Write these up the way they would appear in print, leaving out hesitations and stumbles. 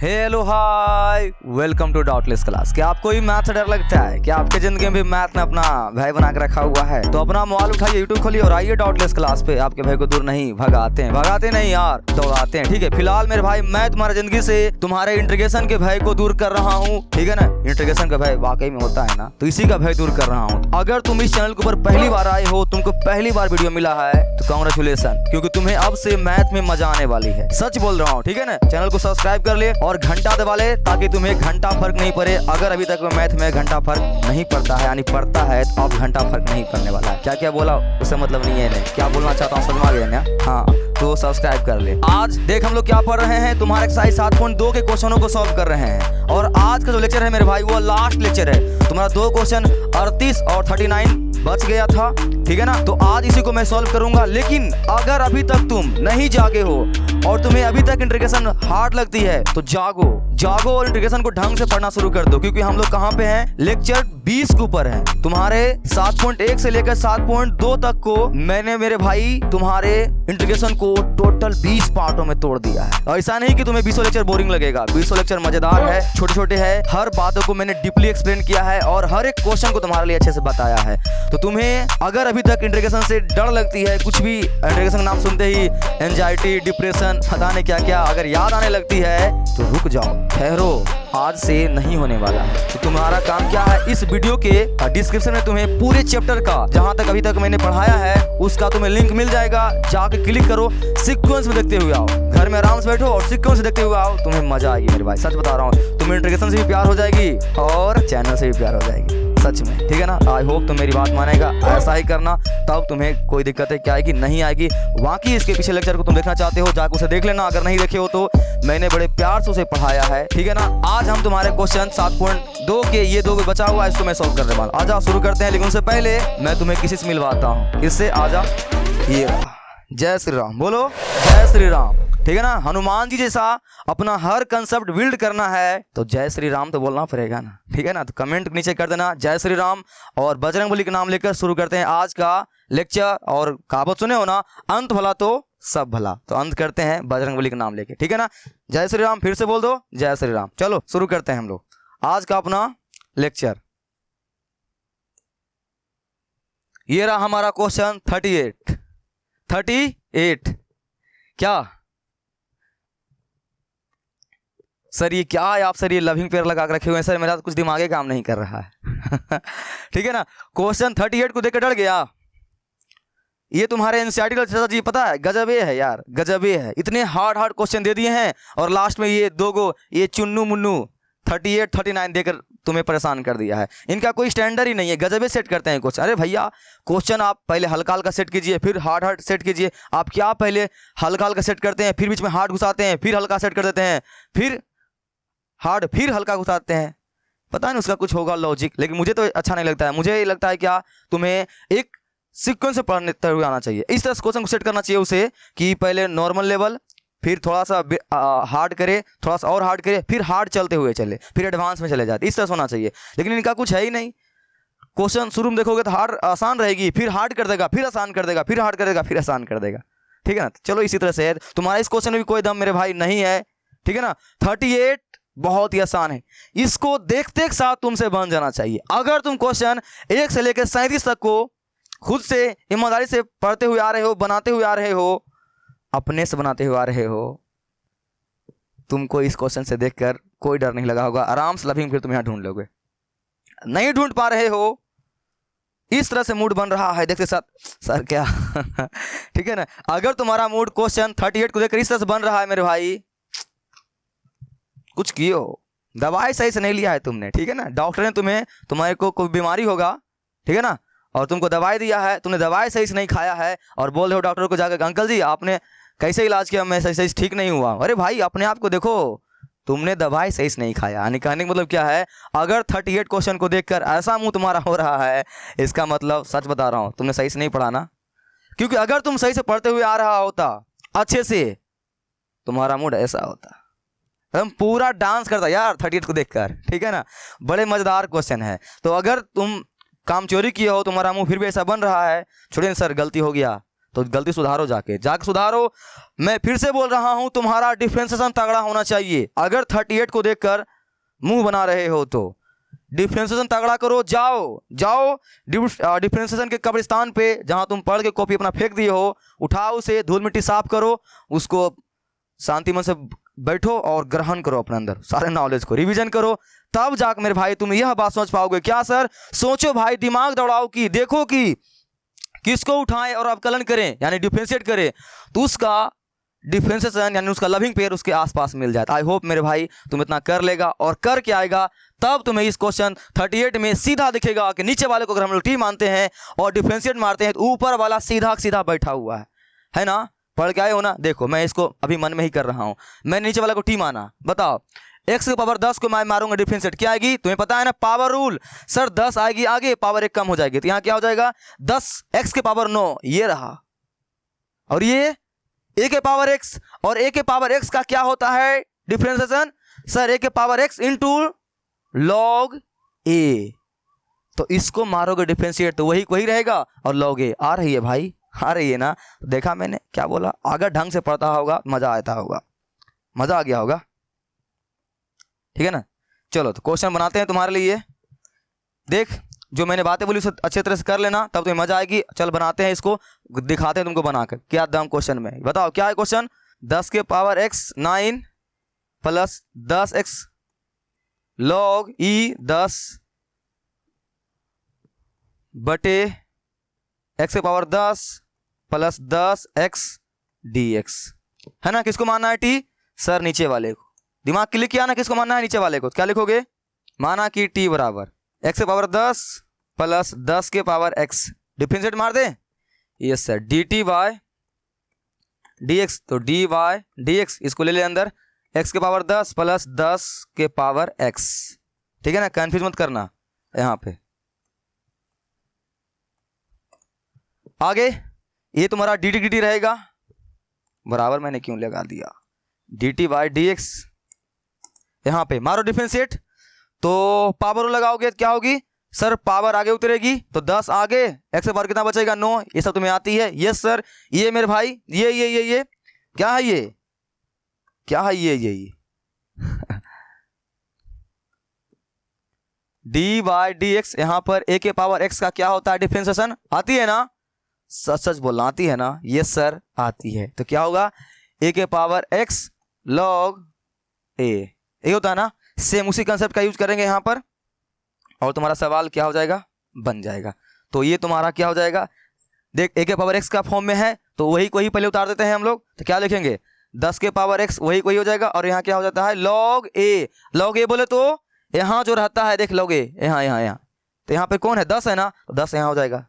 Hello hi, welcome to doubtless class. क्या आपको भी मैथ से डर लगता है? क्या आपके जिंदगी में भी मैथ ने अपना भाई बना के रखा हुआ है? तो अपना मोबाइल उठाइए, यूट्यूब खोलिए और आइए डाउटलेस क्लास पे। आपके भाई को दूर नहीं भगाते नहीं यार, दौड़ाते हैं। ठीक है, फिलहाल मेरे भाई मैं तुम्हारे जिंदगी से तुम्हारे इंटीग्रेशन के भय को दूर कर रहा हूँ। ठीक है ना, इंटीग्रेशन का भय वाकई में होता है ना, तो इसी का भय दूर कर रहा हूँ। अगर तुम इस चैनल के ऊपर पहली बार आए हो, तुमको पहली बार वीडियो मिला है, तो कांग्रेचुलेशन, क्योंकि तुम्हें अब से मैथ में मजा आने वाली है। सच बोल रहा हूँ, ठीक है ना। चैनल को सब्सक्राइब कर ले और घंटा दबा ले, ताकि तुम्हें घंटा फर्क नहीं पड़े। अगर अभी तक मैथ में घंटा फर्क नहीं पड़ता है, यानी पड़ता है, तो अब घंटा फर्क नहीं पड़ने वाला है। क्या क्या बोला उससे मतलब नहीं है, नहीं क्या बोलना चाहता हूँ समझ में आ गया ना? हाँ, तो सब्सक्राइब कर ले। आज देख हम लोग क्या पढ़ रहे हैं, तुम्हारे एक्सरसाइज 7.2 के क्वेश्चनों को सॉल्व कर रहे हैं। और आज का जो लेक्चर है मेरे भाई, वो लास्ट लेक्चर है। तुम्हारा 2 क्वेश्चन 38 और 39 बच गया था, ठीक है ना। तो आज इसी को मैं सॉल्व करूंगा। लेकिन अगर अभी तक तुम नहीं जागे हो और तुम्हें अभी तक इंटीग्रेशन हार्ड लगती है, तो जागो और इंटीग्रेशन को ढंग से पढ़ना शुरू कर दो, क्योंकि हम लोग कहाँ पे हैं? लेक्चर 20 के ऊपर है। तुम्हारे 7.1 से लेकर 7.2 तक को मैंने मेरे भाई तुम्हारे इंटीग्रेशन को टोटल 20 पार्टों में तोड़ दिया है। और ऐसा नहीं कि तुम्हें 20 लेक्चर बोरिंग लगेगा, 20 लेक्चर मजेदार है, छोटे छोटे है, हर बातों को मैंने डीपली एक्सप्लेन किया है और हर एक क्वेश्चन को तुम्हारे लिए अच्छे से बताया है। तो तुम्हें अगर अभी तक इंटीग्रेशन से डर लगती है, कुछ भी इंटीग्रेशन का नाम सुनते ही एंजाइटी, डिप्रेशन, पता नहीं क्या क्या अगर याद आने लगती है, तो रुक जाओ, ठहरो, आज से नहीं होने वाला है। तो तुम्हारा काम क्या है? इस वीडियो के डिस्क्रिप्शन में तुम्हें पूरे चैप्टर का, जहां तक अभी तक मैंने पढ़ाया है, उसका तुम्हें लिंक मिल जाएगा। जाके क्लिक करो, सीक्वेंस में देखते हुए आओ, घर में आराम से बैठो और सीक्वेंस से देखते हुए आओ, तुम्हें मजा आएगी मेरे भाई, सच बता रहा हूँ। तुम्हें इंटीग्रेशन से भी प्यार हो जाएगी और चैनल से भी प्यार हो जाएगी, सच में, ठीक है ना। आई होप तुम मेरी बात मानेगा, ऐसा ही करना, तब तुम्हें कोई दिक्कत है क्या आएगी, नहीं आएगी। बाकी इसके पीछे लेक्चर को तुम देखना चाहते हो, जाकर उसे देख लेना। अगर नहीं देखे हो तो मैंने बड़े प्यार से उसे पढ़ाया है, ठीक है ना। आज हम तुम्हारे क्वेश्चन 7.2 के ये 2 बचा हुआ है, इसको मैं सॉल्व करने वाला। आजा शुरू करते हैं, लेकिन उससे पहले मैं तुम्हें किसी से मिलवाता हूँ। इससे आजा, ये जय श्री राम, बोलो जय श्री राम, ठीक है ना। हनुमान जी जैसा अपना हर कंसेप्ट बिल्ड करना है तो जय श्री राम तो बोलना पड़ेगा ना, ठीक है ना। तो कमेंट नीचे कर देना जय श्री राम, और बजरंगबली का नाम लेकर शुरू करते हैं आज का लेक्चर। और कहावत सुने हो ना, अंत भला तो सब भला, तो अंत करते हैं बजरंगबली का नाम लेके, ठीक है ना। जय श्री राम, फिर से बोल दो जय श्री राम। चलो शुरू करते हैं हम लोग आज का अपना लेक्चर। ये रहा हमारा क्वेश्चन 38। क्या सर ये क्या है? आप सर ये लविंग पेयर लगा कर रखे हुए हैं सर, मेरा तो कुछ दिमागे काम नहीं कर रहा है। ठीक है ना। क्वेश्चन 38 को देखकर डर गया? ये तुम्हारे एनसीईआरटी का चाचा जी, पता है, गजबे है यार, गजबे है। इतने हार्ड क्वेश्चन दे दिए हैं और लास्ट में ये 2 गो ये चुन्नू मुन्नू 38 39 देकर तुम्हें परेशान कर दिया है। इनका कोई स्टैंडर्ड ही नहीं है, गजबे सेट करते हैं क्वेश्चन। अरे भैया, क्वेश्चन आप पहले हल्का हल्का सेट कीजिए, फिर हार्ड सेट कीजिए। आप क्या पहले हल्का हल्का सेट करते हैं, फिर बीच में हार्ड घुसाते हैं, फिर हल्का सेट कर देते हैं, फिर हार्ड, फिर हल्का घुसाते हैं। पता नहीं उसका कुछ होगा लॉजिक, लेकिन मुझे तो अच्छा नहीं लगता है। मुझे ये लगता है क्या, तुम्हें एक सीक्वेंस से पढ़ते हुए आना चाहिए। इस तरह से क्वेश्चन को सेट करना चाहिए उसे, कि पहले नॉर्मल लेवल, फिर थोड़ा सा हार्ड करे, थोड़ा सा और हार्ड करे, फिर हार्ड चलते हुए चले, फिर एडवांस में चले जाते, इस तरह से होना चाहिए। लेकिन इनका कुछ है ही नहीं। क्वेश्चन शुरू में देखोगे तो हार्ड आसान रहेगी, फिर हार्ड कर देगा, फिर आसान कर देगा, फिर हार्ड कर देगा, फिर आसान कर देगा, ठीक है ना। चलो इसी तरह से है। तुम्हारा इस क्वेश्चन में भी कोई दम मेरे भाई नहीं है, ठीक है ना। 38 बहुत ही आसान है, इसको देखते एक साथ तुमसे बन जाना चाहिए। अगर तुम क्वेश्चन 1 से लेकर 37 तक को खुद से ईमानदारी से पढ़ते हुए आ रहे हो, बनाते हुए आ रहे हो, अपने से बनाते हुए आ रहे हो, तुमको इस क्वेश्चन से देखकर कोई डर नहीं लगा होगा। आराम से लविंग फिर तुम यहाँ ढूंढ लोगे। नहीं ढूंढ पा रहे हो, इस तरह से मूड बन रहा है देखते साथ सर क्या। ठीक है ना। अगर तुम्हारा मूड क्वेश्चन 38 को देखकर इस तरह से बन रहा है मेरे भाई, कुछ कियो, दवाई सही से नहीं लिया है तुमने, ठीक है ना। डॉक्टर ने तुम्हारे को कोई बीमारी होगा, ठीक है ना, और तुमको दवाई दिया है, तुमने दवाई सही से नहीं खाया है और बोल रहे हो डॉक्टर को जाकर अंकल जी आपने कैसे इलाज किया, मैं सही ठीक नहीं हुआ। अरे भाई अपने आप को देखो, तुमने दवाई सही से नहीं खाया। यानी कहने का मतलब क्या है, अगर 38 क्वेश्चन को देखकर ऐसा मुंह तुम्हारा हो रहा है, इसका मतलब सच बता रहा हूँ, तुमने सही से नहीं पढ़ा ना। क्योंकि अगर तुम सही से पढ़ते हुए आ रहा होता अच्छे से, तुम्हारा मूड ऐसा होता, हम पूरा डांस करता यार 38 को देखकर, ठीक है ना। बड़े मजेदार क्वेश्चन है। तो अगर तुम काम चोरी किए हो, तुम्हारा मुंह फिर भी ऐसा बन रहा है, छोड़िए सर गलती हो गया, तो गलती सुधारो, जाके सुधारो। मैं फिर से बोल रहा हूं, तुम्हारा डिफरेंशिएशन तगड़ा होना चाहिए। अगर 38 को देखकर मुंह बना रहे हो तो डिफरेंशिएशन तगड़ा करो। जाओ डिफरेंशिएशन के कब्रिस्तान पे, जहां तुम पढ़ के कॉपी अपना फेंक दिए हो, उठाओ उसे, धूल मिट्टी साफ करो, उसको शांति मन से बैठो और ग्रहण करो अपने अंदर, सारे नॉलेज को रिवीजन करो। तब जाकर मेरे भाई तुम यह बात समझ पाओगे। क्या सर? सोचो भाई, दिमाग दौड़ाओ कि देखो कि किसको उठाएं और अवकलन करें, यानी डिफरेंशिएट करें, तो उसका डिफरेंशिएशन यानी उसका लविंग पेयर उसके आसपास मिल जाए। आई होप मेरे भाई तुम इतना कर लेगा, और करके आएगा तब तुम्हें इस क्वेश्चन 38 में सीधा दिखेगा कि नीचे वाले को अगर हम लोग टी मानते हैं और डिफरेंशिएट मारते हैं तो ऊपर वाला सीधा सीधा बैठा हुआ है ना? पढ़ के आए हो ना? देखो मैं इसको अभी मन में ही कर रहा हूं। मैंने नीचे वाले को टी माना, बताओ x की पावर 10 को मैं मारूंगा डिफरेंशिएट, क्या आएगी? तुम्हें पता है ना, पावर रूल। सर 10 आएगी आगे, पावर 1 कम हो जाएगी, तो यहाँ क्या हो जाएगा? 10 x के पावर 9, ये रहा। और ये a के पावर x, और a के पावर x का क्या होता है डिफरेंशिएशन? सर a के power x into log a। तो इसको मारोगे डिफरेंशिएट तो वही रहेगा, और लॉग a आ रही है भाई, आ रही है ना? देखा मैंने क्या बोला? अगर ढंग से पढ़ता होगा मजा आता होगा, मजा आ गया होगा, ठीक है ना? चलो तो क्वेश्चन बनाते हैं तुम्हारे लिए। देख जो मैंने बातें बोली उसे अच्छे तरह से कर लेना, तब तुम्हें मजा आएगी। चल बनाते हैं इसको, दिखाते हैं तुमको बनाकर क्या दम क्वेश्चन में। बताओ क्या है क्वेश्चन? 10 के power x 9 plus 10x log e 10 बटे x के पावर 10 प्लस 10x dx, है ना? किसको मानना है टी? सर नीचे वाले को। दिमाग क्लिक किया ना, किसको मानना है? नीचे वाले को। क्या लिखोगे? माना कि टी बराबर x के पावर 10 प्लस 10 के पावर x, डिफरेंशिएट मार दे। Yes sir, dt by dx, तो dy dx इसको ले ले अंदर, x के पावर 10 प्लस 10 के पावर x, ठीक है ना? कंफ्यूज मत करना यहां पे। आगे ये तुम्हारा dt रहेगा, बराबर मैंने क्यों लगा दिया? dt बाय dx, यहां पे मारो डिफरेंशिएट, तो पावर लगाओगे क्या होगी? सर पावर आगे उतरेगी, तो 10 आगे, x के पावर कितना बचेगा? 9। ये सब तुम्हें आती है? Yes sir. ये मेरे भाई ये क्या है? ये क्या है? ये डी बाई डी एक्स, यहां पर a के पावर x का क्या होता है डिफरेंशिएशन? आती है ना? सच बोलना, आती है ना? यस सर आती है। तो क्या होगा? a के पावर x लॉग a, ये होता है ना? सेम उसी कंसेप्ट का यूज करेंगे यहां पर, और तुम्हारा सवाल क्या हो जाएगा? बन जाएगा। तो ये तुम्हारा क्या हो जाएगा? देख a के पावर x का फॉर्म में है, तो वही पहले उतार देते हैं हम लोग। तो क्या लिखेंगे? 10 के पावर x वही हो जाएगा, और यहाँ क्या हो जाता है? Log a। लॉग a बोले तो यहाँ जो रहता है, देख लॉग a यहाँ, तो यहाँ पे कौन है? 10 है ना? तो 10 यहाँ हो जाएगा,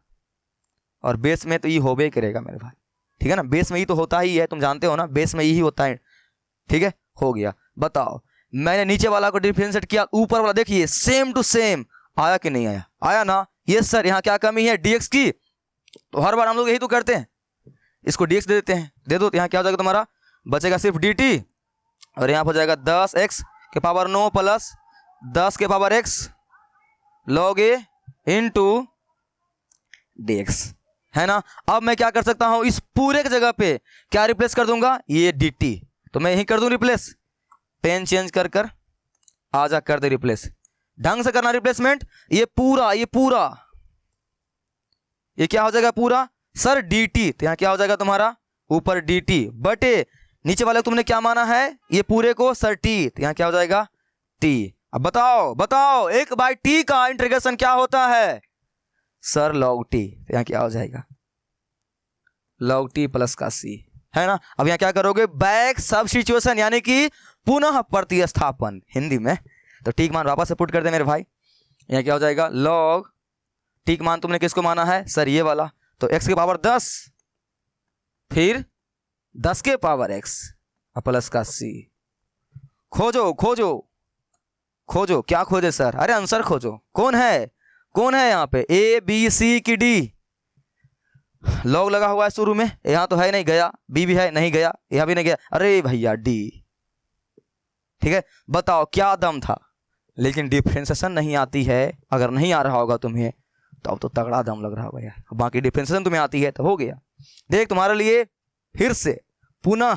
और बेस में तो ये होबे करेगा मेरे भाई, ठीक है ना? बेस में ही तो होता ही है, तुम जानते हो ना, बेस में यही होता है, ठीक है? हो गया। बताओ मैंने नीचे वाला को डिफरेंशिएट किया, ऊपर वाला देखिए सेम टू सेम आया कि नहीं आया? आया ना? Yes sir. यहाँ क्या कमी है? dx की, तो हर बार हम लोग यही तो करते हैं, इसको dx दे देते हैं, दे दो। तो यहाँ क्या हो जाएगा? तुम्हारा बचेगा सिर्फ dt, और यहाँ पर हो जाएगा 10x के पावर 9 प्लस 10 के power x log a into dx, है ना? अब मैं क्या कर सकता हूं? इस पूरे की जगह पे क्या रिप्लेस कर दूंगा? ये dt, तो मैं यही कर दूं रिप्लेस। पेन चेंज कर आजा कर दे रिप्लेस, ढंग से करना रिप्लेसमेंट। ये पूरा ये क्या हो जाएगा? पूरा सर dt, तो यहाँ क्या हो जाएगा तुम्हारा? ऊपर dt बटे नीचे वाले तुमने क्या माना है? ये पूरे को सर t, तो यहाँ क्या हो जाएगा? t। अब बताओ 1/t का इंटीग्रेशन क्या होता है? सर log t, तो यहाँ क्या हो जाएगा? log t प्लस का c, है ना? अब यहाँ क्या करोगे? बैक सब्स्टिट्यूशन, यानी कि पुनः प्रतिस्थापन हिंदी में। तो टी का मान वापस से पुट कर दे मेरे भाई। यहाँ क्या हो जाएगा? log टी का मान तुमने किसको माना है? सर ये वाला, तो x के पावर 10 फिर 10 के पावर x प्लस का c। खोजो क्या खोजे सर? अरे आंसर खोजो। कौन है यहाँ पे? a b c की d, लॉग लगा हुआ है शुरू में, यहाँ तो है नहीं, गया। b भी है नहीं, गया। यहाँ भी नहीं गया। अरे भैया d, ठीक है? बताओ क्या दम था? लेकिन डिफरेंशिएशन नहीं आती है। अगर नहीं आ रहा होगा तुम्हें तो अब तो तगड़ा दम लग रहा होगा यार। बाकी डिफरेंशिएशन तुम्हें आती है तो हो गया। देख तुम्हारे लिए फिर से पुनः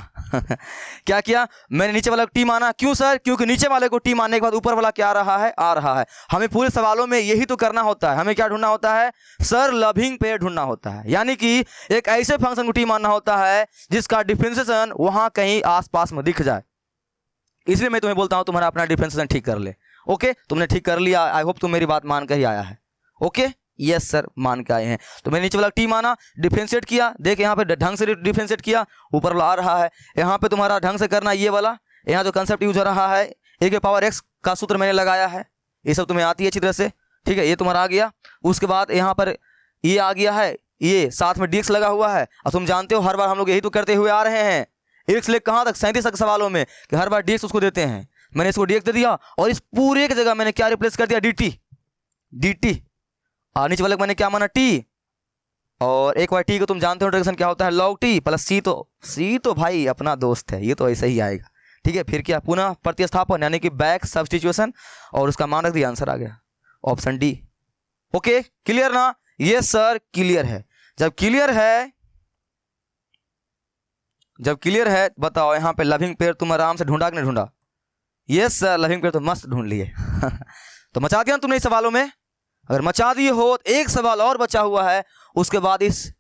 क्या किया मैंने, नीचे वाला टी माना। क्यों सर? क्योंकि नीचे वाले को टी मानने के बाद ऊपर वाला क्या आ रहा है? आ रहा है। हमें पूरे सवालों में यही तो करना होता है। हमें क्या ढूंढना होता है? सर लविंग पेयर ढूंढना होता है, यानी कि एक ऐसे फंक्शन को टी मानना होता है जिसका डिफरेंशिएशन वहां कहीं आसपास में दिख जाए। इसलिए मैं तुम्हें बोलता हूं तुम्हारा अपना डिफरेंशिएशन ठीक कर ले। ओके, तुमने ठीक कर लिया। आई होप तुम मेरी बात मान कर ही आया है। ओके, यस सर मान के आए हैं। तो मैंने नीचे वाला टी माना, डिफरेंशिएट किया। देख यहाँ पे ढंग से डिफरेंशिएट किया, ऊपर वाला आ रहा है। यहाँ पे तुम्हारा ढंग से करना ये वाला, यहाँ जो कंसेप्ट यूज हो रहा है ए के पावर एक्स का सूत्र मैंने लगाया है, ये सब तुम्हें आती है अच्छी तरह से। ठीक है, ये तुम्हारा आ गया। उसके बाद यहाँ पर ये आ गया है, ये साथ में डीएक्स लगा हुआ है। और तुम जानते हो हर बार हम लोग यही तो करते हुए आ रहे हैं। एक्स लेक कहाँ तक? 37 तक सवालों में कि हर बार डीएक्स उसको देते हैं। मैंने इसको डीएक्स दे दिया और इस पूरे की जगह मैंने क्या रिप्लेस कर दिया? dt। और नीचे वाले को मैंने क्या माना? टी। और एक बार टी को तुम जानते हो इंटीग्रेशन क्या होता है? log t प्लस सी तो भाई अपना दोस्त है, ये तो ऐसे ही आएगा। ठीक है, फिर क्या? पुनः प्रतिस्थापन यानी कि बैक सब्स्टिट्यूशन, और उसका मान रख दिया, आंसर आ गया ऑप्शन डी। ओके, क्लियर ना? यस सर क्लियर है। जब क्लियर है बताओ यहाँ पे लविंग पेयर तुम आराम से ढूंढा कि नहीं ढूंढा? यस सर लविंग पेयर तो मस्त ढूंढ लिए। तो मचा दिया तुमने इस सवालों में। अगर मचा दिए हो तो एक सवाल और बचा हुआ है, उसके बाद इस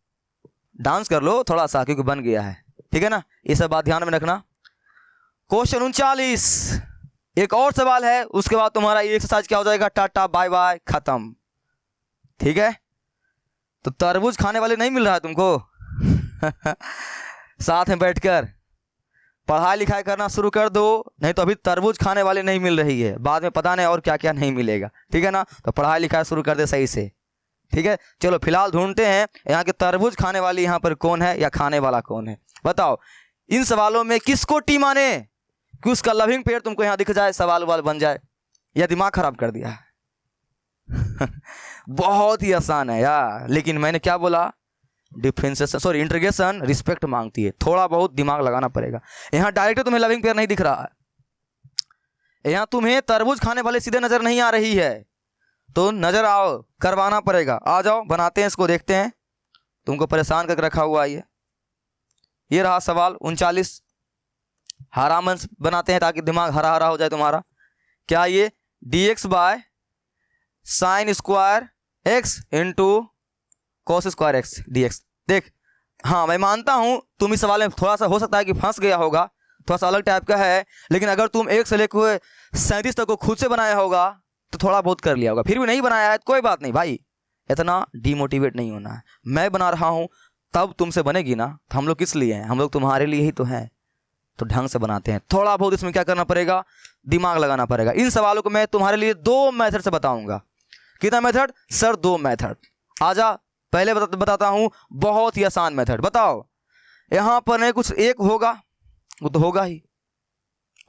डांस कर लो थोड़ा सा क्योंकि बन गया है। ठीक है ना, ये सब बात ध्यान में रखना। क्वेश्चन 39 एक और सवाल है, उसके बाद तुम्हारा ये एक्सरसाइज क्या हो जाएगा? टाटा बाय बाय खत्म। ठीक है, तो तरबूज खाने वाले नहीं मिल रहा है तुमको? साथ में बैठकर पढ़ाई लिखाई करना शुरू कर दो, नहीं तो अभी तरबूज खाने वाले नहीं मिल रही है, बाद में पता नहीं और क्या क्या नहीं मिलेगा। ठीक है ना, तो पढ़ाई लिखाई शुरू कर दे सही से। ठीक है, चलो फिलहाल ढूंढते हैं यहाँ के तरबूज खाने वाली यहाँ पर कौन है या खाने वाला कौन है। बताओ इन सवालों में किसको टी माने कि उसका लविंग पेयर तुमको यहाँ दिख जाए, सवाल वाल बन जाए, या दिमाग खराब कर दिया? बहुत ही आसान है यार, लेकिन मैंने क्या बोला? डिफरेंशिएशन सॉरी इंटीग्रेशन रिस्पेक्ट मांगती है, थोड़ा बहुत दिमाग लगाना पड़ेगा। यहाँ डायरेक्ट तुम्हें लविंग पेयर नहीं दिख रहा है, यहाँ तुम्हें तरबूज खाने वाले सीधे नजर नहीं आ रही है, तो नजर आओ, करवाना पड़ेगा। आ जाओ बनाते हैं इसको, देखते हैं। तुमको परेशान करके रखा हुआ है ये रहा सवाल 39। हरा मंच बनाते हैं ताकि दिमाग हरा हरा हो जाए तुम्हारा। क्या ये dx by sine square x into cos square X dx। देख हाँ मैं मानता हूं तुम इस सवाल में थोड़ा सा हो सकता है कि फंस गया होगा, थोड़ा सा अलग टाइप का है, लेकिन अगर तुम 1 से लेकर हुए 37 तक को खुद से बनाया होगा तो थोड़ा बहुत कर लिया होगा। फिर भी नहीं बनाया है तो कोई बात नहीं भाई, इतना डीमोटिवेट नहीं होना है। मैं बना रहा हूं तब तुमसे बनेगी ना, तो हम लोग किस लिए हैं? हम लोग तुम्हारे लिए ही तो हैं, तो ढंग से बनाते हैं। थोड़ा बहुत इसमें क्या करना पड़ेगा? दिमाग लगाना पड़ेगा। इन सवालों को मैं तुम्हारे लिए 2 मेथड से बताऊंगा। कितना मेथड सर? 2 मेथड। आजा पहले बताता हूं, बहुत ही आसान मेथड। बताओ यहां पर नहीं कुछ एक होगा, वो तो होगा ही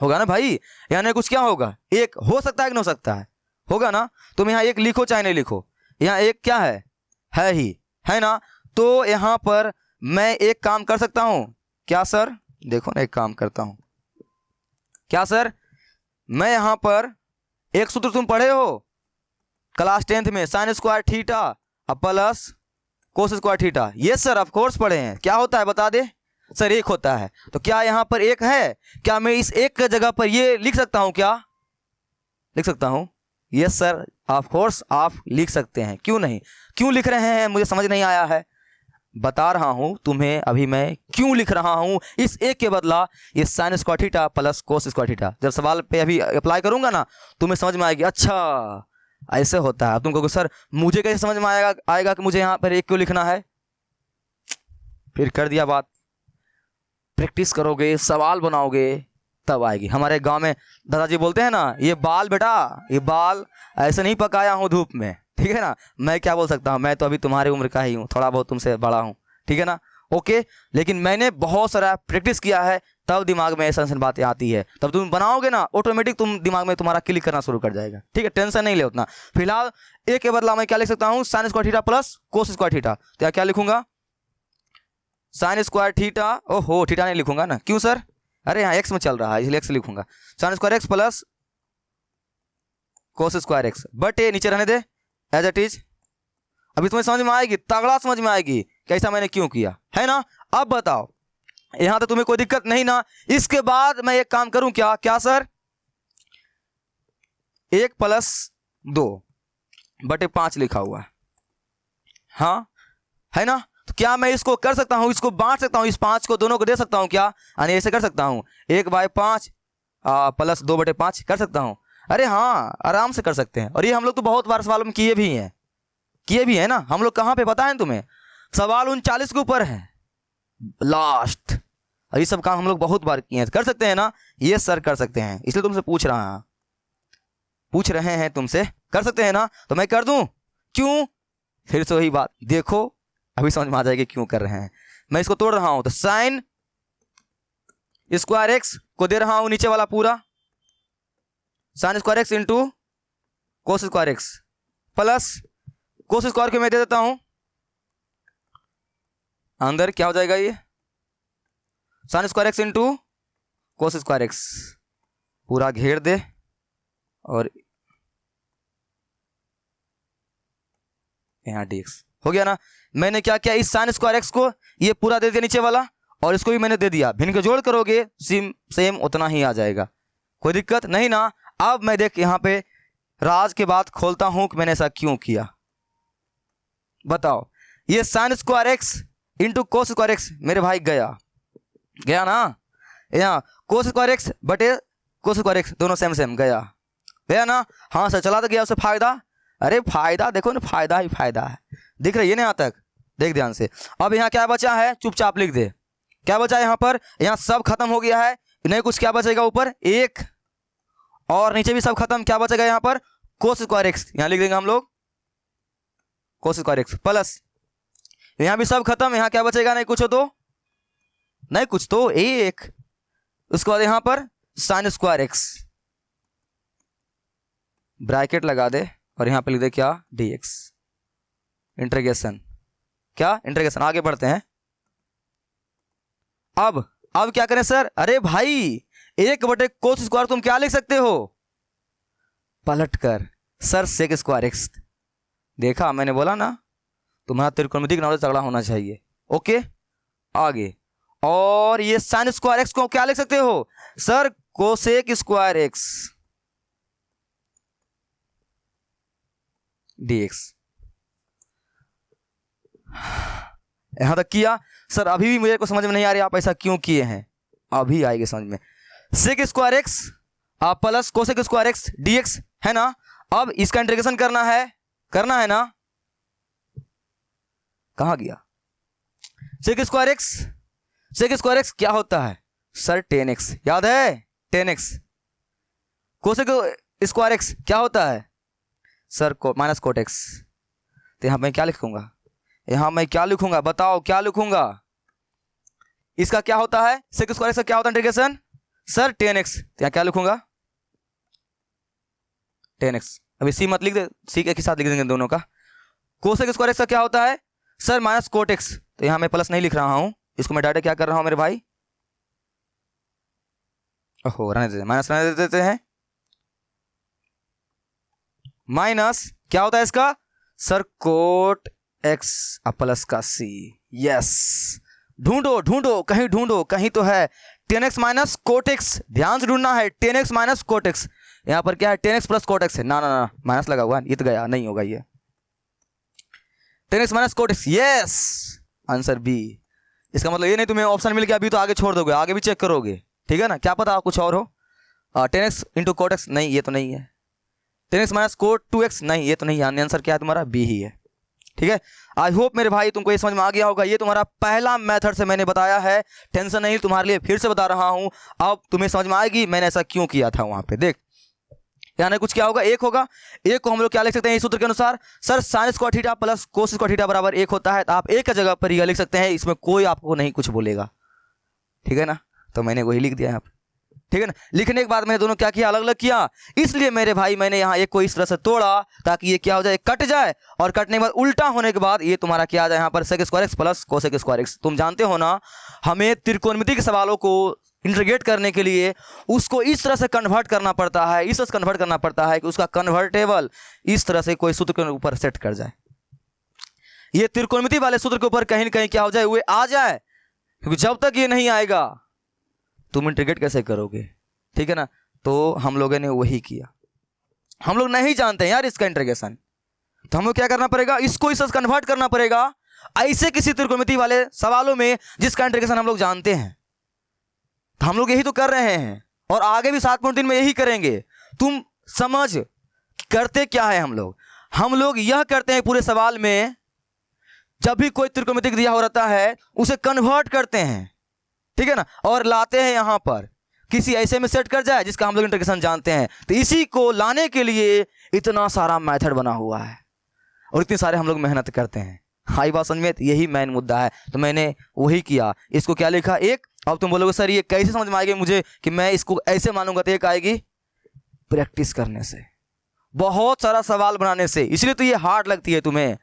होगा ना भाई, यहाँ नहीं कुछ क्या होगा? एक हो सकता है कि नहीं हो सकता है? होगा ना। तुम यहाँ एक लिखो चाहे नहीं लिखो, यहाँ एक क्या है ही, है ना। तो यहाँ पर मैं एक काम कर सकता हूं। क्या सर? देखो ना एक काम करता हूं। क्या सर? मैं यहां पर एक सूत्र तुम पढ़े हो क्लास 10th में, sine square theta plus cos square theta. ये सर ऑफ कोर्स पढ़े हैं। क्या होता है बता दे सर? एक होता है। तो क्या यहां पर एक है? क्या मैं इस एक की जगह पर ये लिख सकता हूं? क्या लिख सकता हूं? यस सर ऑफ कोर्स आप लिख सकते हैं। क्यों नहीं? क्यों लिख रहे हैं मुझे समझ नहीं आया है, बता रहा हूं तुम्हें अभी मैं क्यों लिख रहा हूं। इस एक के बदला ये sine square theta plus cos square theta, जब सवाल पे अभी अप्लाई करूंगा ना तुम्हें समझ में आएगी, अच्छा ऐसे होता है। तुम कहोगे सर मुझे कैसे समझ में आएगा कि मुझे यहाँ पर एक क्यों लिखना है? फिर कर दिया बात। प्रैक्टिस करोगे, सवाल बनाओगे, तब आएगी। हमारे गांव में दादाजी बोलते हैं ना, ये बाल बेटा, ये बाल ऐसे नहीं पकाया हूँ धूप में। ठीक है ना, मैं क्या बोल सकता हूँ, मैं तो अभी तुम्हारी उम्र का ही हूँ, थोड़ा बहुत तुमसे बड़ा हूँ। ठीक है ना, ओके। लेकिन मैंने बहुत सारा प्रैक्टिस किया है, तब दिमाग में ऐसा बातें आती है। तब तुम बनाओगे ना ऑटोमेटिक तुम दिमाग में तुम्हारा क्लिक करना शुरू कर जाएगा। ठीक है, टेंशन नहीं ले उतना। फिलहाल एक के बदला मैं क्या लिख सकता हूँ? Sine square theta plus cos square theta. तो क्या लिखूंगा? साइन स्क्वायर थीटा, ओहो थीटा नहीं लिखूंगा ना, क्यों सर? अरे यहाँ एक्स में चल रहा है इसलिए एक्स लिखूंगा। Sine square x plus cos square x but a नीचे रहने दे एज इट इज। अभी तुम्हें समझ में आएगी, तगड़ा समझ में आएगी। कैसा मैंने क्यों किया, है ना। अब बताओ यहां तक तुम्हें कोई दिक्कत नहीं ना। इसके बाद मैं एक काम करूं क्या, क्या सर, 1+2/5 लिखा हुआ है, हाँ है ना। तो क्या मैं इसको कर सकता हूं, इसको बांट सकता हूं, इस 5 को दोनों को दे सकता हूं क्या, यानी ऐसे कर सकता हूं 1/5 +2/5 कर सकता हूं। अरे हाँ आराम से कर सकते हैं। और ये हम लोग तो बहुत बार सवालों में किए भी हैं ना। हम लोग कहाँ पे पता है तुम्हें, सवाल 39 के ऊपर है लास्ट। और ये सब काम हम लोग बहुत बार किए हैं, कर सकते हैं ना। ये सर कर सकते हैं, इसलिए तुमसे पूछ रहे हैं तुमसे, कर सकते हैं ना। तो मैं कर दूं, क्यों, फिर से वही बात, देखो अभी समझ में आ जाएगी क्यों कर रहे हैं। मैं इसको तोड़ रहा हूं तो sin स्क्वायर x को दे रहा हूं नीचे वाला पूरा, sin square x into cos square x plus cos square को मैं दे देता हूं अंदर, क्या हो जाएगा ये sin square x into cos square x, पूरा घेर दे और यहाँ dx हो गया ना। मैंने क्या किया, इस sin स्क्वायर x को ये पूरा दे दिया नीचे वाला, और इसको भी मैंने दे दिया, भिन्न के जोड़ करोगे सेम उतना ही आ जाएगा, कोई दिक्कत नहीं ना। अब मैं देख यहाँ पे राज के बाद खोलता हूं कि मैंने ऐसा क्यों किया। बताओ, ये sin square x into cos square x मेरे भाई गया ना, यहाँ कोस स्क्वायर x बटे कोस स्क्वायर x दोनों सेम गया ना। हाँ सर चला तो गया, उससे फायदा, अरे फायदा देखो ना, फायदा ही फायदा है, दिख रही है ना यहाँ तक, देख ध्यान से। अब यहाँ क्या बचा है, चुपचाप लिख दे, क्या बचा है यहाँ पर, यहाँ सब खत्म हो गया है, नहीं कुछ, क्या बचेगा ऊपर 1 और नीचे भी सब खत्म, क्या बचेगा यहाँ पर कोस स्क्वायर x, यहाँ लिख देंगे हम लोग कोस स्क्वायर x प्लस यहाँ भी सब खत्म, यहाँ क्या बचेगा, नहीं कुछ तो 1, उसके बाद यहाँ पर sin स्क्वायर x ब्रैकेट लगा दे और यहाँ पे लिख दे क्या dx, इंटीग्रेशन, क्या इंटीग्रेशन। आगे बढ़ते हैं। अब क्या करें सर, अरे भाई 1 बटे कोस स्क्वायर तुम क्या लिख सकते हो, पलट कर सर सेक स्क्वायर x, देखा मैंने बोला ना तुम्हारा त्रिकोणमिति नॉलेज तगड़ा होना चाहिए। ओके आगे, और ये sin स्क्वायर x को क्या लिख सकते हो sir, cosec square x dx। यहां तक किया सर, अभी भी मुझे को समझ में नहीं आ रही आप ऐसा क्यों किए हैं, अभी आएगी समझ में। Sec square x plus cosec square x dx है ना। अब इसका इंटीग्रेशन करना है ना, कहां गया सेक स्क्वायर x क्या होता है सर 10x, याद है 10x। कोसेक स्क्वायर x क्या होता है सर माइनस कोट x। तो यहां मैं क्या लिखूंगा, बताओ क्या लिखूंगा, इसका क्या होता है सेक स्क्वायर x का क्या होता है इंटीग्रेशन सर 10x, तो यहां क्या लिखूंगा 10x। अभी सी मत लिख दे, सी के साथ लिख देंगे दोनों का। कोसेक स्क्वायर x का क्या होता है सर माइनस कोट x, तो यहां मैं प्लस नहीं लिख रहा हूं, इसको मैं डायरेक्ट क्या कर रहा हूं मेरे भाई, ओहो रहने देते हैं, माइनस रहने देते हैं, माइनस क्या होता है इसका सर कोट x प्लस का c। यस, ढूंढो कहीं तो है 10x माइनस कोट x, ध्यान से ढूंढना है 10x माइनस कोट x। यहां पर क्या है 10x प्लस कोट x है, ना माइनस लगा हुआ है, ये तो गया नहीं होगा, ये 10x minus cot x, yes answer B. इसका मतलब ये नहीं तुम्हें ऑप्शन मिल गया अभी तो आगे छोड़ दोगे, आगे भी चेक करोगे, ठीक है ना, क्या पता कुछ और हो। 10x इंटू कोट x नहीं, ये तो नहीं है, 10x माइनस कोट 2x नहीं, ये तो नहीं, आंसर क्या है तुम्हारा बी ही है, ठीक है। आई होप मेरे भाई तुमको ये समझ में आ गया होगा, ये तुम्हारा पहला मेथड से मैंने बताया है, टेंशन नहीं, तुम्हारे लिए फिर से बता रहा हूं, अब तुम्हें समझ में आएगी मैंने ऐसा क्यों किया था वहां पे। देख यानी कुछ क्या होगा, 1 होगा, 1 को हम लोग क्या लिख सकते हैं इस सूत्र के अनुसार sir sin square theta plus cos square theta बराबर 1 होता है, तो आप 1 का जगह पर यह लिख सकते हैं, इसमें कोई आपको नहीं कुछ बोलेगा, ठीक है ना। तो मैंने वही लिख दिया यहाँ पे, ठीक है ना। लिखने के बाद मैंने दोनों क्या किया, अलग अलग किया, इसलिए मेरे भाई मैंने यहाँ एक को इस तरह से तोड़ा ताकि ये क्या हो जाए, कट जाए, और कटने के बाद उल्टा होने के बाद ये तुम्हारा क्या आ जाए यहाँ पर sec square x plus cosec square x। तुम जानते हो ना हमें त्रिकोणमिति के सवालों को इंटीग्रेट करने के लिए उसको इस तरह से कन्वर्ट करना पड़ता है, इस तरह से कन्वर्ट करना पड़ता है कि उसका कन्वर्टेबल इस तरह से कोई सूत्र के ऊपर सेट कर जाए। ये त्रिकोणमिति वाले सूत्र के ऊपर कहीं न कहीं क्या हो जाए, वो आ जाए, क्योंकि जब तक ये नहीं आएगा तुम इंटीग्रेट कैसे करोगे, ठीक है ना। तो हम लोगों ने वही किया, हम लोग नहीं जानते यार इसका इंटीग्रेशन, तो हम लोग क्या करना पड़ेगा, इसको इस कन्वर्ट करना पड़ेगा ऐसे किसी त्रिकोणमिति वाले सवालों में जिसका इंटीग्रेशन हम लोग जानते हैं। तो हम लोग यही तो कर रहे हैं और आगे भी 7.3 में यही करेंगे। तुम समझ करते क्या है, हम लोग यह करते हैं पूरे सवाल में, जब भी कोई त्रिकोणमिति दिया हो रहता है उसे कन्वर्ट करते हैं, ठीक है ना, और लाते हैं यहां पर किसी ऐसे में सेट कर जाए जिसका हम लोग इंटीग्रेशन जानते हैं। तो इसी को लाने के लिए इतना सारा मेथड बना हुआ है और इतनी सारे हम लोग मेहनत करते हैं। हाई बात समझ में, यही मेन मुद्दा है। तो मैंने वही किया, इसको क्या लिखा एक। अब तुम बोलोगे सर ये कैसे समझ में आएगी मुझे कि मैं इसको ऐसे मानूंगा, तो एक आएगी प्रैक्टिस करने से, बहुत सारा सवाल बनाने से, इसलिए तो ये हार्ड लगती है तुम्हें।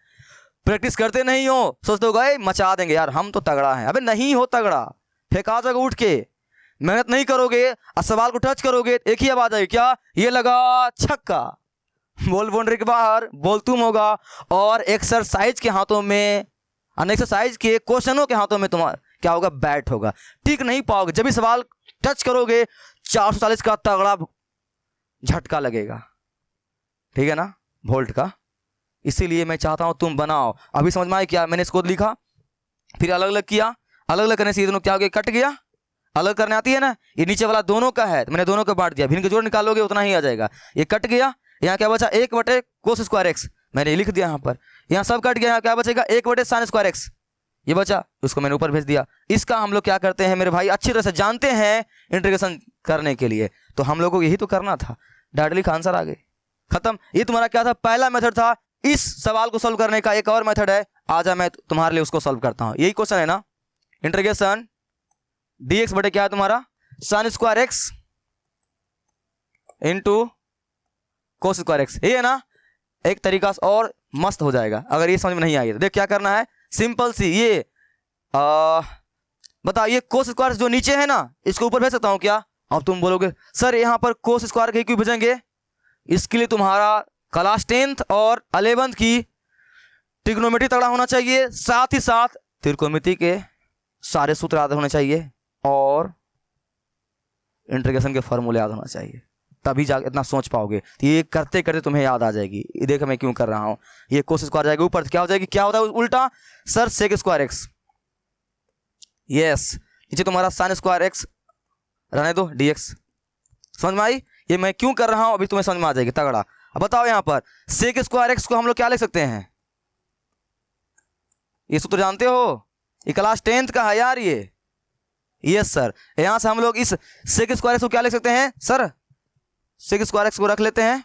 प्रैक्टिस करते नहीं हो, सोचते हो गए मचा देंगे यार हम तो तगड़ा है। अबे नहीं हो तगड़ा, फेंका जाएगा उठ के। मेहनत नहीं करोगे और सवाल को टच करोगे, एक ही आवाज आएगी, क्या ये लगा छक्का, बॉल बाउंड्री के बाहर, बॉल तुम होगा, और एक्सरसाइज के हाथों में, अनएक्सरसाइज के क्वेश्चनों के हाथों में तुम्हारा क्या होगा, बैट होगा। टिक नहीं पाओगे, जब भी सवाल टच करोगे 440 का तगड़ा झटका लगेगा, ठीक है ना, वोल्ट का। इसीलिए मैं चाहता हूं तुम बनाओ। अभी समझ में आया क्या, मैंने इसको लिखा फिर अलग अलग किया, अलग अलग करने से ये दोनों क्या हो गया, कट गया। अलग करने आती है ना, ये नीचे वाला दोनों का है तो मैंने दोनों को बांट दिया, भिन्न के जोड़ निकालोगे उतना ही आ जाएगा। ये कट गया, यहाँ क्या बचा 1 कोस स्क्वायर एक्स, मैंने लिख दिया यहाँ पर। यहाँ सब कट गया, यहाँ क्या बचेगा 1 साइन स्क्वायर एक्स, ये बचा, उसको मैंने ऊपर भेज दिया। इसका हम लोग क्या करते हैं मेरे भाई, अच्छी तरह से जानते हैं इंटीग्रेशन करने के लिए, तो हम लोग को यही तो करना था। डायरेक्टली आंसर आ गए, खत्म। ये तुम्हारा क्या था, पहला मेथड था। इस सवाल को सॉल्व करने का एक और मेथड है, आजा मैं तुम्हारे लिए उसको सॉल्व करता हूं। यही क्वेश्चन है ना, इंटीग्रेशन dx बटे क्या है तुम्हारा, sign square x into cos square x, ये है ना। एक तरीका से और मस्त हो जाएगा, अगर ये समझ में नहीं आई तो देख क्या करना है, सिंपल सी ये बताओ, ये कोस स्क्वायर जो नीचे है ना इसको ऊपर भेज सकता हूं क्या। अब तुम बोलोगे सर यहाँ पर कोस स्क्वायर के क्यों भेजेंगे, इसके लिए तुम्हारा क्लास 10th और 11th की ट्रिग्नोमेट्री तगड़ा होना चाहिए, साथ ही साथ त्रिकोणमिति के सारे सूत्र याद होने चाहिए और इंटीग्रेशन के फॉर्मूले याद होना चाहिए, तभी जा इतना सोच पाओगे। तो ये करते करते तुम्हें याद आ जाएगी। ये देखो मैं क्यों कर रहा हूं, ये कोस स्क्वायर जाएगा ऊपर, क्या हो जाएगी, क्या होता है उल्टा, sir sec square X, yes, नीचे तुम्हारा साइन स्क्वायर एक्स रहने दो dx। समझ में आई, ये मैं क्यों कर रहा हूं अभी तुम्हें समझ में आ जाएगी तगड़ा। अब बताओ यहाँ पर सेक स्क्वायर एक्स को हम लोग क्या लिख सकते हैं, ये सूत्र जानते हो, ये क्लास 10th का है यार ये, यस सर। यहां से हम लोग इस सेक स्क्वायर एक्स को क्या लिख सकते हैं सर, सेक स्क्वायर एक्स को रख लेते हैं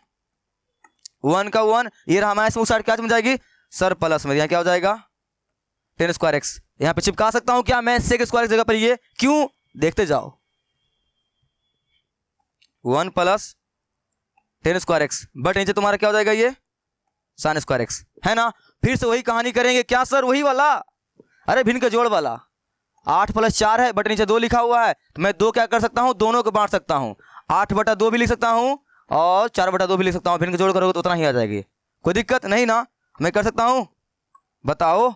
1 का 1, ये रहा हमारे साइड क्या बन जाएगी सर प्लस में, यहाँ क्या हो जाएगा 10 स्क्वायर एक्स। यहाँ पे चिपका सकता हूं क्या मैं सेक स्क्वायर जगह पर, ये क्यों देखते जाओ, 1 + 10 स्क्वायर एक्स, बट नीचे तुम्हारा क्या हो जाएगा ये साइन स्क्वायर एक्स, है ना। फिर से वही कहानी करेंगे, क्या सर वही वाला, अरे भिन्न का जोड़ वाला, 8 + 4 है बट नीचे 2 लिखा हुआ है, तो मैं 2 क्या कर सकता हूं, दोनों को बांट सकता हूं, 8/2 भी लिख सकता हूं और 4/2 भी लिख सकता हूं, भिन्न का जोड़ करोगे तो उतना ही आ जाएगी, कोई दिक्कत नहीं ना, मैं कर सकता हूं, बताओ।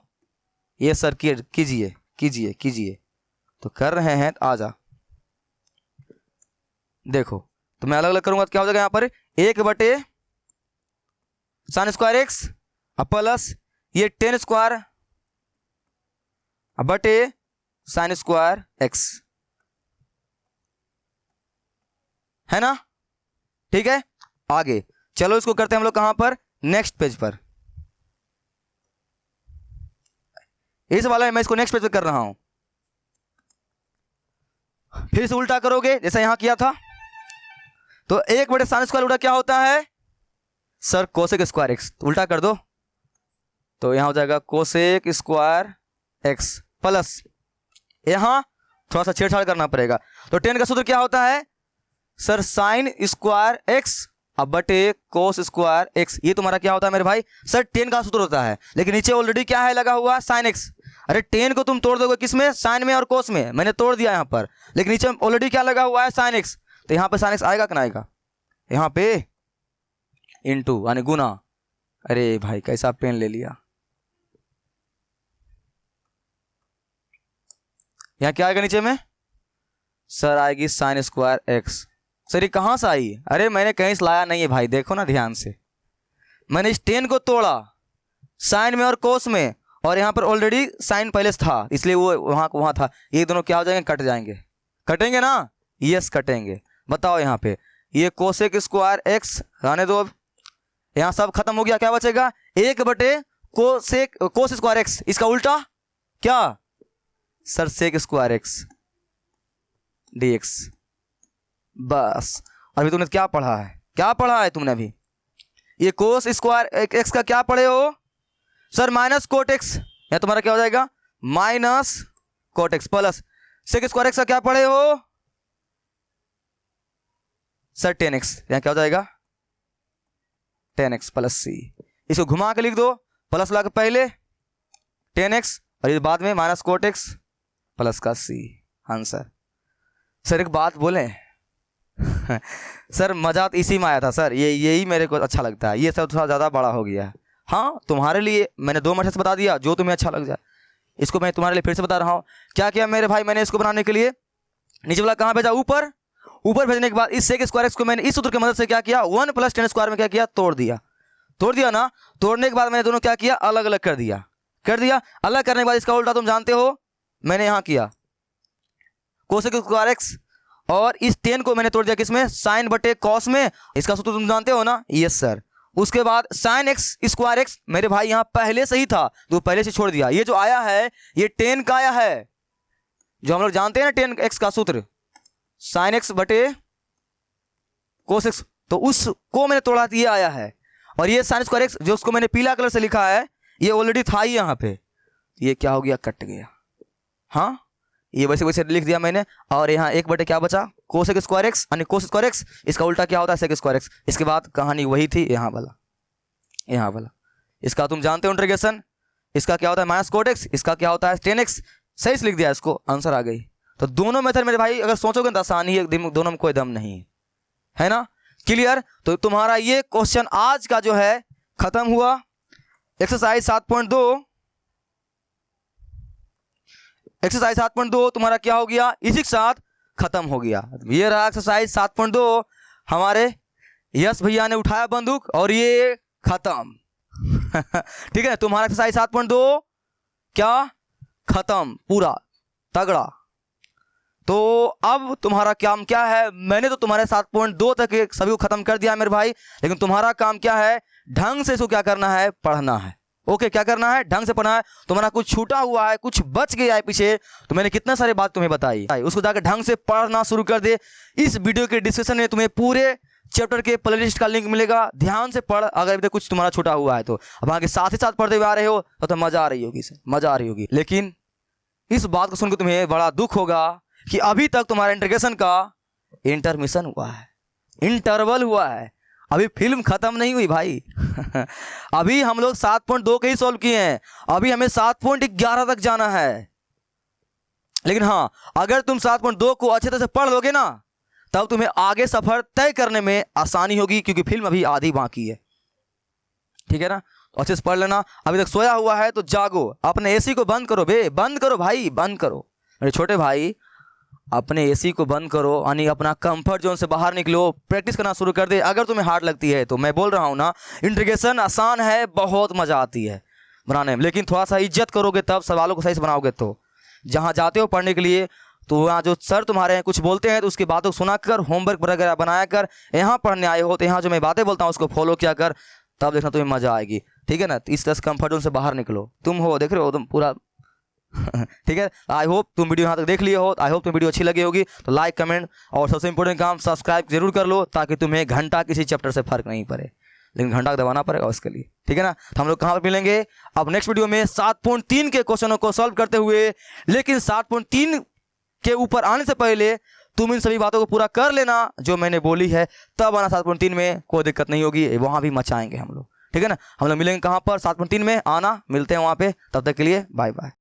ये सर कीजिए कीजिए कीजिए, तो कर रहे हैं, आ जा देखो। तो मैं अलग अलग करूंगा तो क्या हो जाएगा यहाँ पर 1 साइन स्क्वायर एक्स प्लस ये 10 स्क्वायर बटे साइन स्क्वायर एक्स, है ना, ठीक है। आगे चलो इसको करते हैं हम लोग कहां पर, नेक्स्ट पेज पर। इस वाला मैं इसको नेक्स्ट पेज पर कर रहा हूं, फिर से उल्टा करोगे जैसा यहां किया था। तो 1 साइन स्क्वायर उल्टा क्या होता है सर कोसेक स्क्वायर एक्स, तो उल्टा कर दो, तो यहां हो जाएगा कोसेक स्क्वायर एक्स प्लस, यहां थोड़ा सा छेड़छाड़ करना पड़ेगा। तो 10 का सूत्र क्या होता है सर साइन स्क्वायर एक्स अब बटे कोस स्क्वायर एक्स, ये तुम्हारा क्या होता है मेरे भाई सर 10 का सूत्र होता है, लेकिन नीचे ऑलरेडी क्या है लगा हुआ साइन एक्स। अरे 10 को तुम तोड़ दोगे किसमें, साइन में और कोस में, मैंने तोड़ दिया यहाँ पर, लेकिन नीचे ऑलरेडी क्या लगा हुआ है साइन एक्स, तो यहाँ पे साइन एक्स आएगा कि ना आएगा, यहाँ पे इंटू यानी गुना। अरे भाई कैसा पेन ले लिया, यहाँ क्या आएगा नीचे में सर? आएगी साइन स्क्वायर एक्स। सर ये कहाँ से आई? अरे मैंने कहीं से लाया नहीं है भाई, देखो ना ध्यान से। मैंने इस टेन को तोड़ा साइन में और कोस में, और यहाँ पर ऑलरेडी साइन पहले से था, इसलिए वो वहाँ था। ये दोनों क्या हो जाएंगे? कट जाएंगे। कटेंगे ना? यस कटेंगे। बताओ यहाँ पे ये कोसेक स्क्वायर एक्स आने दो। अब यहाँ सब खत्म हो गया, क्या बचेगा? 1/कोस स्क्वायर एक्स। इसका उल्टा क्या sir? Sec square X dx। बस अभी तुमने क्या पढ़ा है? क्या पढ़ा है तुमने अभी? ये कोस स्क्वायर एक्स का क्या पढ़े हो सर? Minus cot x. या तुम्हारा क्या हो जाएगा? Minus cot X plus sec square X का क्या पढ़े हो सर? Ten x. यहाँ क्या हो जाएगा? 10x प्लस सी। इसको घुमा के लिख दो, प्लस ला के पहले 10x और ये बाद में माइनस कोट एक्स प्लस का सी आंसर। सर एक बात बोले सर मजा तो इसी में आया था सर, यही मेरे को अच्छा लगता है। ये सब थोड़ा ज़्यादा बड़ा हो गया है। हाँ तुम्हारे लिए मैंने 2 मिनट से बता दिया जो तुम्हें अच्छा लग जाए। इसको मैं तुम्हारे लिए फिर से बता रहा हूँ। क्या किया मेरे भाई? मैंने इसको बनाने के लिए नीचे वाला कहाँ भेजा? ऊपर। ऊपर भेजने के बाद इस सेक स्क्वायर एक्स को मैंने इस सूत्र की मदद से क्या किया? 1 + 10 स्क्वायर में क्या किया? तोड़ दिया। तोड़ दिया ना? तोड़ने के बाद मैंने दोनों क्या किया? अलग अलग कर दिया। अलग करने के बाद इसका उल्टा तुम जानते हो मैंने यहाँ किया कोसेक स्क्वायर एक्स, और इस 10 को मैंने तोड़ दिया किसमें? साइन बटे कॉस में। इसका सूत्र तुम जानते हो ना? Yes sir. उसके बाद साइन एक्स स्क्वायर एक्स मेरे भाई यहाँ पहले से ही था तो पहले से छोड़ दिया। ये जो आया है ये 10 का आया है, जो हम लोग जानते हैं ना 10x का सूत्र साइन एक्स बटे कोस एक्स, तो उसको मैंने तोड़ा ये आया है। और ये साइन स्क्वायर एक्स जो उसको मैंने पीला कलर से लिखा है ये ऑलरेडी था ही यहाँ पे। ये क्या हो गया? कट गया। हाँ ये वैसे वैसे लिख दिया मैंने। और यहाँ 1/, क्या बचा? कोसेक स्क्वायर एक्स, यानी कोस स्क्वायर एक्स। इसका उल्टा क्या होता है? Sec square X. इसके बाद कहानी वही थी यहाँ वाला। इसका तुम जानते हो इंटीग्रेशन। इसका क्या होता है? Minus cot x. इसका क्या होता है? 10x। सही से लिख दिया इसको, आंसर आ गई। तो दोनों मेथड मेरे भाई अगर सोचोगे तो आसानी है, दोनों में कोई दम नहीं है ना? क्लियर? तो तुम्हारा ये क्वेश्चन आज का जो है खत्म हुआ। एक्सरसाइज 7.2 तुम्हारा क्या हो गया? इसी के साथ खत्म हो गया। ये रहा एक्सरसाइज 7.2। हमारे यस भैया ने उठाया बंदूक और ये खत्म ठीक है, तुम्हारा एक्सरसाइज 7.2 क्या खत्म, पूरा तगड़ा। तो अब तुम्हारा काम क्या है? मैंने तो तुम्हारे 7.2 तक सभी को खत्म कर दिया है मेरे भाई, लेकिन तुम्हारा काम क्या है? ढंग से इसको क्या करना है? पढ़ना है। ओके, क्या करना है? ढंग से पढ़ना है। तुम्हारा कुछ छूटा हुआ है, कुछ बच गया है पीछे, तो मैंने कितने सारे बात तुम्हें बताई, उसको जाकर ढंग से पढ़ना शुरू कर दे। इस वीडियो के डिस्क्रिप्शन में तुम्हें पूरे चैप्टर के प्लेलिस्ट का लिंक मिलेगा, ध्यान से पढ़। अगर अभी तक कुछ तुम्हारा छूटा हुआ है तो अब आगे साथ ही साथ पढ़ते हुए आ रहे हो तो मजा आ रही होगी, मजा आ रही होगी। लेकिन इस बात को सुनकर तुम्हें बड़ा दुख होगा कि अभी तक तुम्हारा इंटीग्रेशन का इंटरमिशन हुआ है, इंटरवल हुआ है, अभी फिल्म खत्म नहीं हुई भाई अभी हम लोग 7.2 के ही सॉल्व किए हैं, अभी हमें 7.11 तक जाना है। लेकिन हाँ, अगर तुम 7.2 को अच्छे तरह से पढ़ लोगे ना, तब तुम्हें आगे सफर तय करने में आसानी होगी, क्योंकि फिल्म अभी आधी बाकी है। ठीक है ना? तो अच्छे से पढ़ लेना। अभी तक सोया हुआ है तो जागो, अपने एसी को बंद करो बे, बंद करो भाई, बंद करो मेरे छोटे भाई, अपने एसी को बंद करो, यानी अपना कंफर्ट जोन से बाहर निकलो, प्रैक्टिस करना शुरू कर दे। अगर तुम्हें हार्ड लगती है तो मैं बोल रहा हूँ ना, इंटीग्रेशन आसान है, बहुत मजा आती है बनाने में, लेकिन थोड़ा सा इज्जत करोगे तब, सवालों को सही से बनाओगे तो। जहाँ जाते हो पढ़ने के लिए तो वहाँ जो सर तुम्हारे हैं कुछ बोलते हैं तो उसकी बातों को सुना कर, होमवर्क वगैरह बनाया कर, यहाँ पढ़ने आए हो तो यहाँ जो मैं बातें बोलता हूँ उसको फॉलो किया कर, तब देखना तुम्हें मजा आएगी। ठीक है ना? इस तरह से कंफर्ट जोन से बाहर निकलो। तुम हो, देख रहे हो तुम पूरा ठीक है। आई होप तुम वीडियो यहाँ तक देख लिए हो, आई होप तुम वीडियो अच्छी लगी होगी, तो लाइक, कमेंट और सबसे इंपॉर्टेंट काम सब्सक्राइब जरूर कर लो, ताकि तुम्हें घंटा किसी चैप्टर से फर्क नहीं पड़े, लेकिन घंटा दबाना पड़ेगा उसके लिए। ठीक है ना? तो हम लोग कहाँ पर मिलेंगे अब नेक्स्ट वीडियो में 7.3 के क्वेश्चनों को सॉल्व करते हुए। लेकिन 7.3 के ऊपर आने से पहले तुम इन सभी बातों को पूरा कर लेना जो मैंने बोली है, तब आना 7.3 में, कोई दिक्कत नहीं होगी, वहाँ भी मचाएंगे हम लोग। ठीक है ना? हम लोग मिलेंगे कहाँ पर? 7.3 में आना, मिलते हैं वहाँ पे। तब तक के लिए बाय बाय।